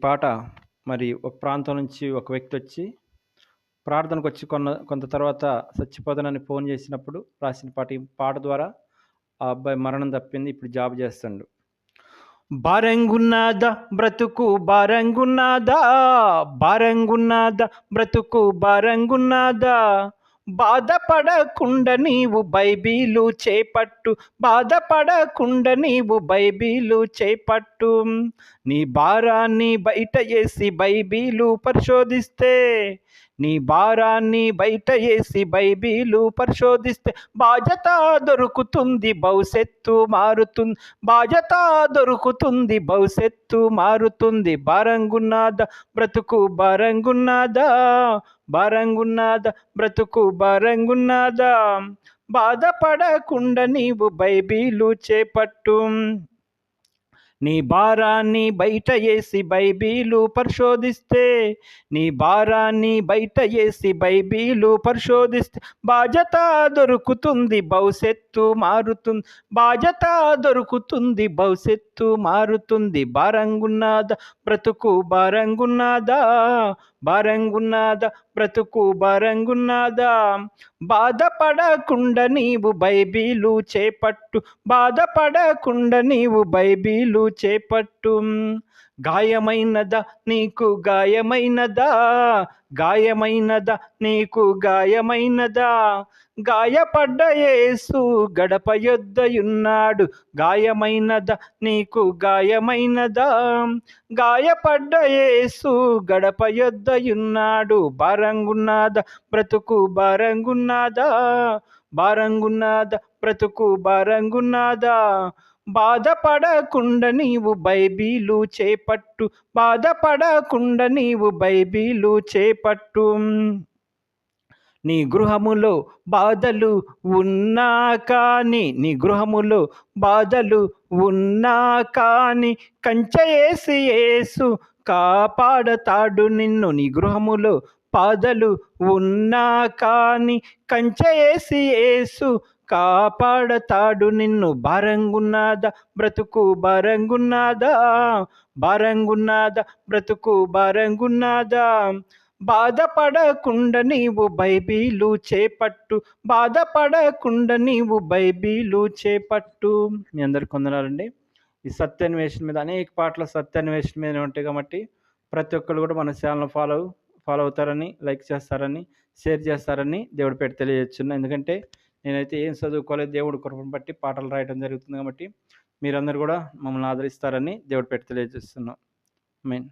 పాట మరి ఒక ప్రాంతం నుంచి ఒక వ్యక్తి వచ్చి ప్రార్థనకొచ్చి కొంత తర్వాత చచ్చిపోతానని ఫోన్ చేసినప్పుడు రాసిన పాట. ఈ పాట ద్వారా ఆ అబ్బాయి మరణం తప్పింది. ఇప్పుడు జాబ్ చేస్తుండు. భారంగున్నదా బ్రతుకు భారంగున్నదా, భారంగున్నదా బ్రతుకు భారంగున్నదా, బాధపడకుండా నీవు బైబిలు చేపట్టు, బాధపడకుండా నీవు బైబిలు చేపట్టు. నీ భారాన్ని బయట వేసి బైబిలు పరిశోధిస్తే, నీ భారాన్ని బయట వేసి బైబిలు పరిశోధిస్తే బాధ్యత దొరుకుతుంది, భవిష్యత్తు మారుతుంది, బాధ్యత దొరుకుతుంది, భవిష్యత్తు మారుతుంది. భారంగున్నదా బ్రతుకు భారంగున్నదా, భారంగున్నదా బ్రతుకు భారంగున్నదా, బాధపడకుండా నీవు బైబిలు చేపట్టు. నీ భారాన్ని బయట వేసి బైబిలు పరిశోధిస్తే, నీ భారాన్ని బయట వేసి బైబిలు పరిశోధిస్తే బాధ్యత దొరుకుతుంది, భవిష్యత్తు మారుతుంది, బాధ్యత దొరుకుతుంది, భవిష్యత్తు మారుతుంది. భారంగున్నదా బ్రతుకు భారంగున్నదా, భారంగున్నదా బ్రతుకు భారంగున్నదా, బాధపడకుండా నీవు బైబిలు చేపట్టు, బాధపడకుండా నీవు బైబిలు చేపట్టు. గాయమైనదా నీకు గాయమైనదా, గాయమైనదా నీకు గాయమైనదా, గాయపడ్డ యేసు గడప యొద్దయున్నాడు, గాయమైనదా నీకు గాయమైనదా, గాయపడ్డ యేసు గడప యొద్దయున్నాడు. భారంగున్నదా బ్రతుకు భారంగున్నదా, భారంగున్నదా బ్రతుకు భారంగున్నదా, బాధపడకుండా నీవు బైబిలు చేపట్టు, బాధపడకుండా నీవు బైబిలు చేపట్టు. నీ గృహములో బాధలు ఉన్నా కానీ, నీ గృహములో బాధలు ఉన్నా కానీ కంచె వేసి యేసు కాపాడతాడు నిన్ను. నీ గృహములో బాధలు ఉన్నా కానీ కంచె వేసి యేసు కాపాడతాడు నిన్ను. భారంగున్నదా బ్రతుకు భారంగున్నదా, భారంగున్నదా బ్రతుకు భారంగున్నదా, బాధపడకుండా నీవు బైబిలు చేపట్టు, బాధపడకుండా నీవు బైబిలు చేపట్టు. మీ అందరికి వందనాలండి. ఈ సత్యాన్వేషణ మీద అనేక పాటలు సత్యాన్వేషణ మీద ఉంటాయి కాబట్టి ప్రతి ఒక్కరు కూడా మన ఛానల్ ఫాలో అవుతారని, లైక్ చేస్తారని, షేర్ చేస్తారని దేవుడి పేరు తెలియజేస్తున్నాను. ఎందుకంటే నేనైతే ఏం చదువుకోలేదు, దేవుడి కృపను బట్టి పాటలు రాయడం జరుగుతుంది కాబట్టి మీరందరూ కూడా మమ్మల్ని ఆదరిస్తారని దేవుడి పేరు తెలియజేస్తున్నాం. ఆమేన్.